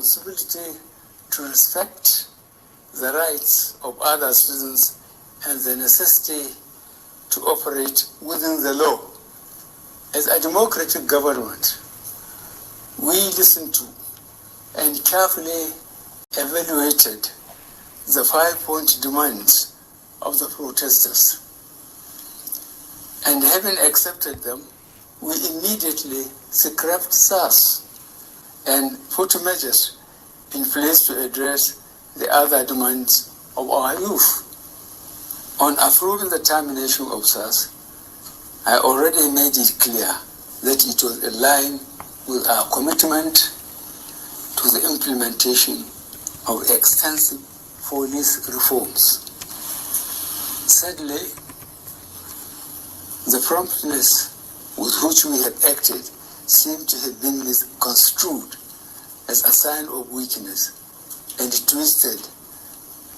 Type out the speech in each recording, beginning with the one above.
responsibility to respect the rights of other citizens and the necessity to operate within the law. As a democratic government, we listened to and carefully evaluated the 5-point demands of the protesters. And having accepted them, we immediately scrapped SARS and put measures in place to address the other demands of our youth. On approving the termination of SARS, I already made it clear that it was in line with our commitment to the implementation of extensive police reforms. Sadly, the promptness with which we have acted seemed to have been misconstrued as a sign of weakness and twisted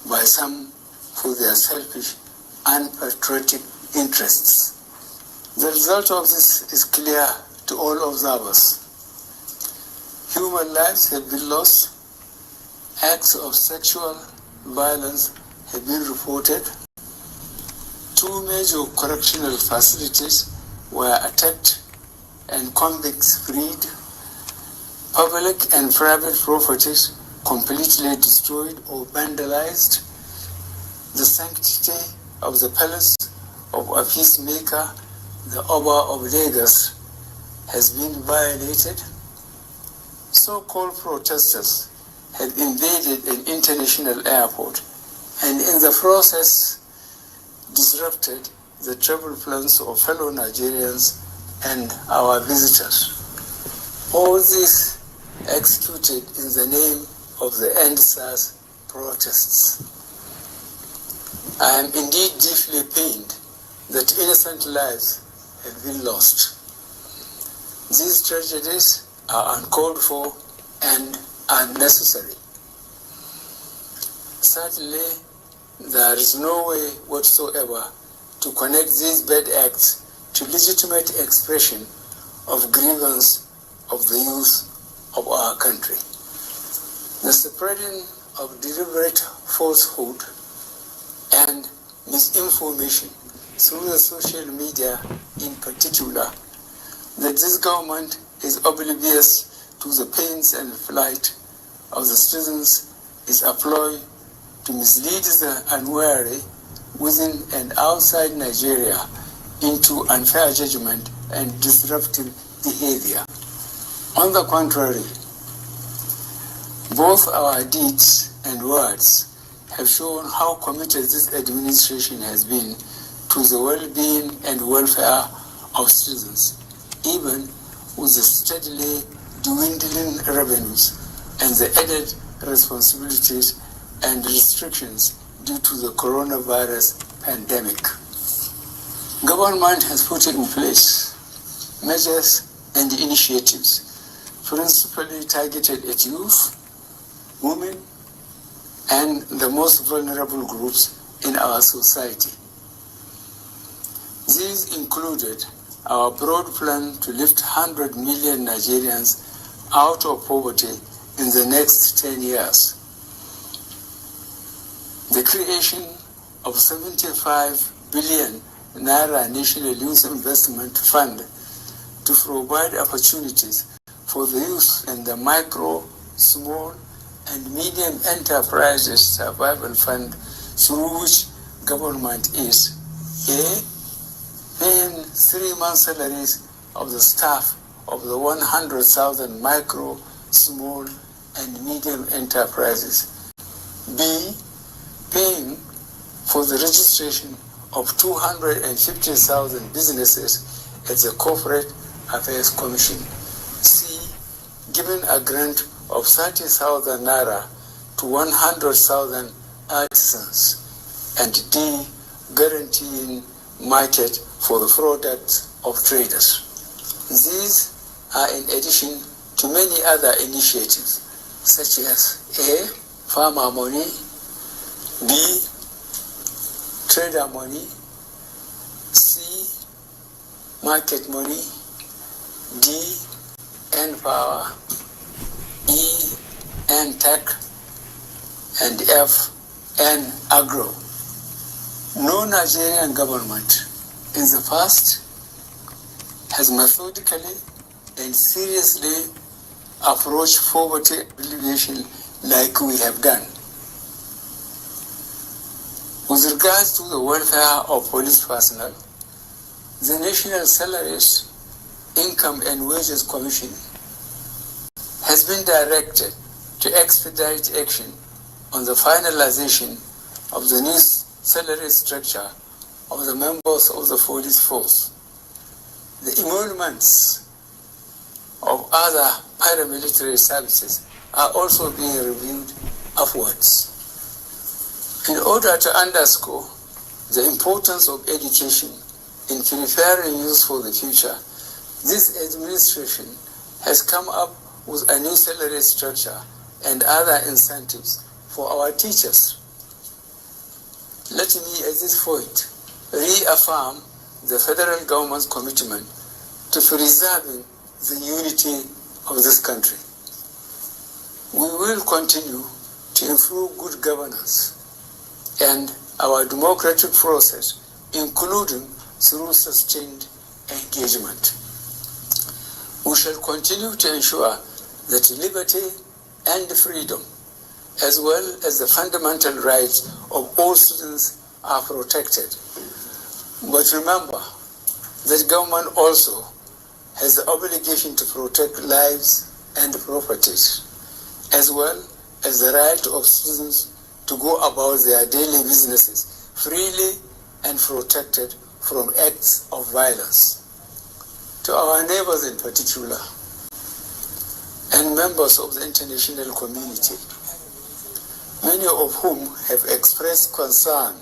by some for their selfish, unpatriotic interests. The result of this is clear to all observers. Human lives have been lost, acts of sexual violence have been reported, 2 major correctional facilities were attacked and convicts freed, public and private properties completely destroyed or vandalized, the sanctity of the palace of a peacemaker, the Oba of Lagos, has been violated. So-called protesters have invaded an international airport and in the process disrupted the travel plans of fellow Nigerians and our visitors. All this executed in the name of the End SARS protests. I am indeed deeply pained that innocent lives have been lost. These tragedies are uncalled for and unnecessary. Certainly, there is no way whatsoever to connect these bad acts to legitimate expression of grievance of the youth of our country. The spreading of deliberate falsehood and misinformation through the social media in particular, that this government is oblivious to the pains and plight of the citizens, is a ploy to mislead the unwary within and outside Nigeria into unfair judgment and disruptive behavior. On the contrary, both our deeds and words have shown how committed this administration has been to the well-being and welfare of citizens, even with the steadily dwindling revenues and the added responsibilities and restrictions due to the coronavirus pandemic. Government has put in place measures and initiatives principally targeted at youth, women, and the most vulnerable groups in our society. These included our broad plan to lift 100 million Nigerians out of poverty in the next 10 years. The creation of 75 billion Naira National Youth Investment Fund to provide opportunities for the youth and the micro, small, and medium enterprises survival fund, through which government is A, paying 3 months' salaries of the staff of the 100,000 micro, small, and medium enterprises. B, paying for the registration of 250,000 businesses at the Corporate Affairs Commission. C, giving a grant of 30,000 Naira to 100,000 artisans. And D, guaranteeing market for the products of traders. These are in addition to many other initiatives, such as A, farmer money, B, trader money, C, market money, D, N power, E, and tech and F and agro. No Nigerian government in the past has methodically and seriously approached poverty alleviation like we have done. With regards to the welfare of police personnel, the National Salaries, Income and Wages Commission has been directed to expedite action on the finalization of the new salary structure of the members of the police force. The emoluments of other paramilitary services are also being reviewed upwards. In order to underscore the importance of education in preparing youth for the future, this administration has come up with a new salary structure and other incentives for our teachers. Let me at this point reaffirm the federal government's commitment to preserving the unity of this country. We will continue to improve good governance and our democratic process, including through sustained engagement. We shall continue to ensure that liberty and freedom, as well as the fundamental rights of all citizens, are protected. But remember that government also has the obligation to protect lives and properties, as well as the right of citizens to go about their daily businesses freely and protected from acts of violence. To our neighbors in particular, and members of the international community, many of whom have expressed concern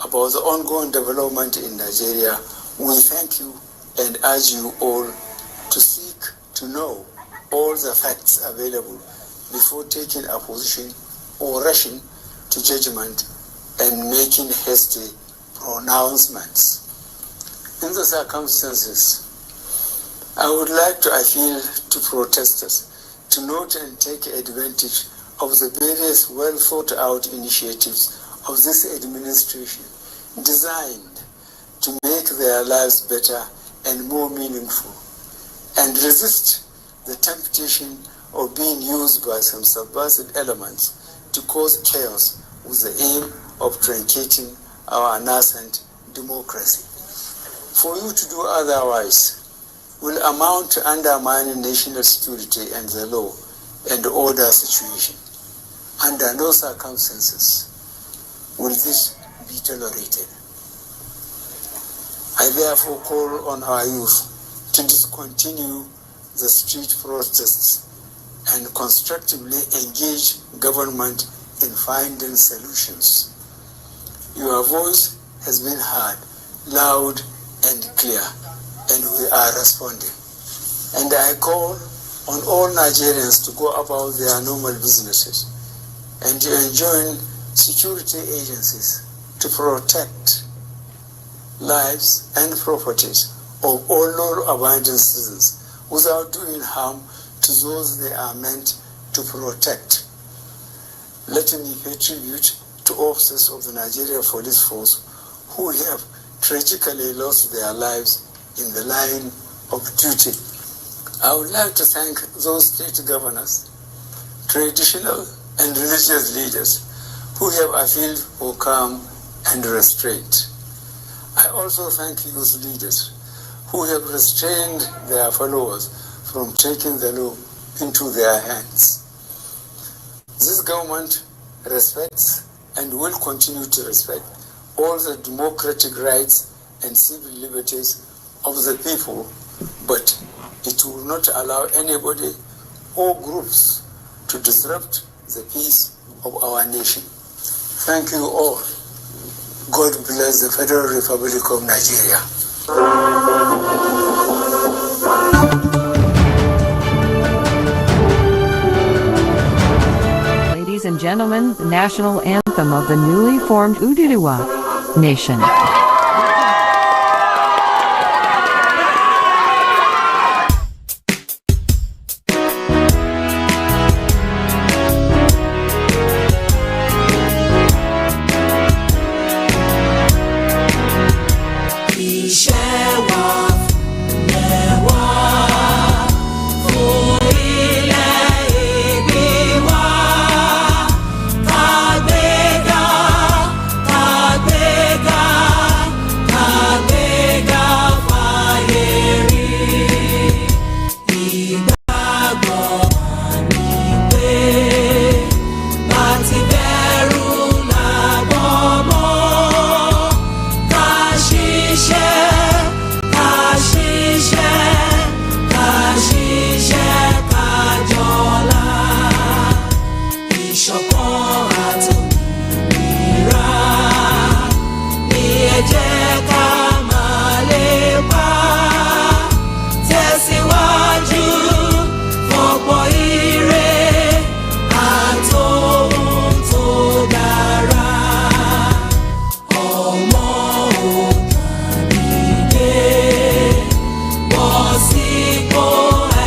about the ongoing development in Nigeria, we thank you and urge you all to seek to know all the facts available before taking a position or rushing to judgment and making hasty pronouncements. In the circumstances, I would like to appeal to protesters to note and take advantage of the various well thought out initiatives of this administration designed to make their lives better and more meaningful, and resist the temptation of being used by some subversive elements to cause chaos with the aim of truncating our nascent democracy. For you to do otherwise will amount to undermining national security and the law and order situation. Under no circumstances will this be tolerated. I therefore call on our youth to discontinue the street protests and constructively engage government in finding solutions. Your voice has been heard, loud and clear, and we are responding. And I call on all Nigerians to go about their normal businesses and to enjoin security agencies to protect lives and properties of all law-abiding citizens without doing harm to those they are meant to protect. Let me pay tribute to officers of the Nigeria Police Force who have tragically lost their lives in the line of duty. I would like to thank those state governors, traditional and religious leaders who have appealed for calm and restraint. I also thank youth leaders who have restrained their followers from taking the law into their hands. This government respects and will continue to respect all the democratic rights and civil liberties of the people, but it will not allow anybody or groups to disrupt the peace of our nation. Thank you all. God bless the Federal Republic of Nigeria. Ladies and gentlemen, the national anthem of the newly formed Udiriwa Nation. iṣẹ́ wa fúnlẹ̀ wa fún ilẹ̀ ìbí wa kàgbéga kàgbéga kàgbéga fàyè rí ìgbàgbọ́ àní pé bá ti bẹ̀rù làbọ̀ mọ́ ká ṣiṣẹ́ ká ṣiṣẹ́ ká ṣiṣẹ́ ká jọlá ìṣọ̀kan àtòmìnira ní ẹ jẹ́ ká máa lépa tẹ̀síwájú fọ̀pọ̀ ire àtòhun tó dára ọmọ òdàdìde bọ́ sípò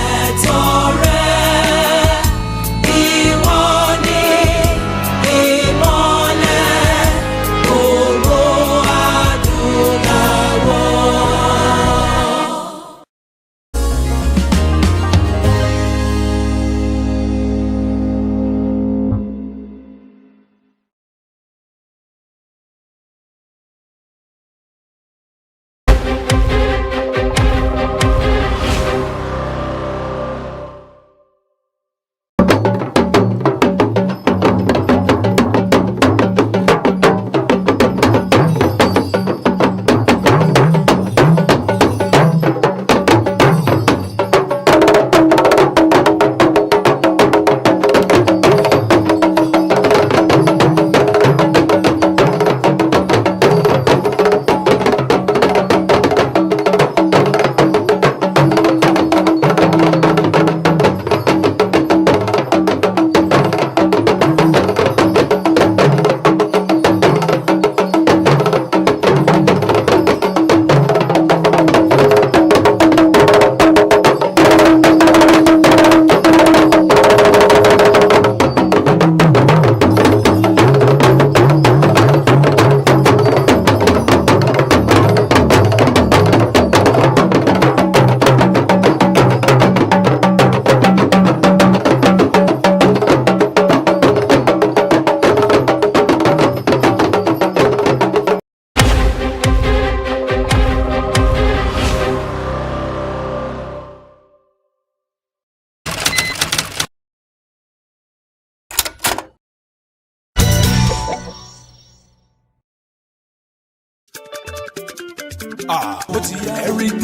ẹ̀tọ́ rẹ ìwọ ni ìmọ́lẹ̀ gbogbo adúláwọ̀.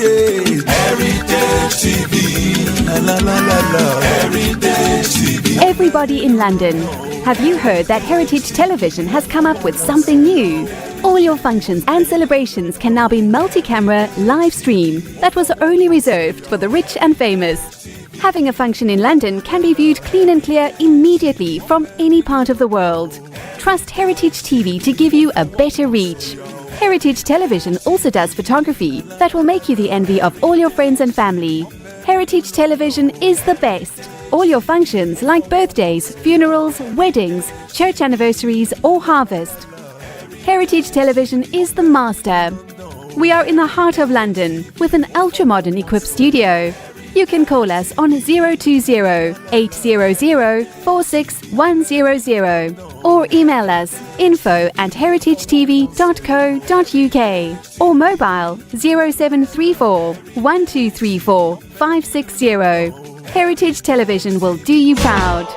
Heritage TV. Heritage TV. Everybody in London, have you heard that Heritage Television has come up with something new? All your functions and celebrations can now be multi-camera live stream that was only reserved for the rich and famous. Having a function in London can be viewed clean and clear immediately from any part of the world. Trust Heritage TV to give you a better reach. Heritage Television also does photography that will make you the envy of all your friends and family. Heritage Television is the best. All your functions like birthdays, funerals, weddings, church anniversaries or harvest. Heritage Television is the master. We are in the heart of London with an ultra-modern equipped studio. You can call us on 020-800-46100 or email us info@heritagetv.co.uk or mobile 0734 1234 560. Heritage Television will do you proud.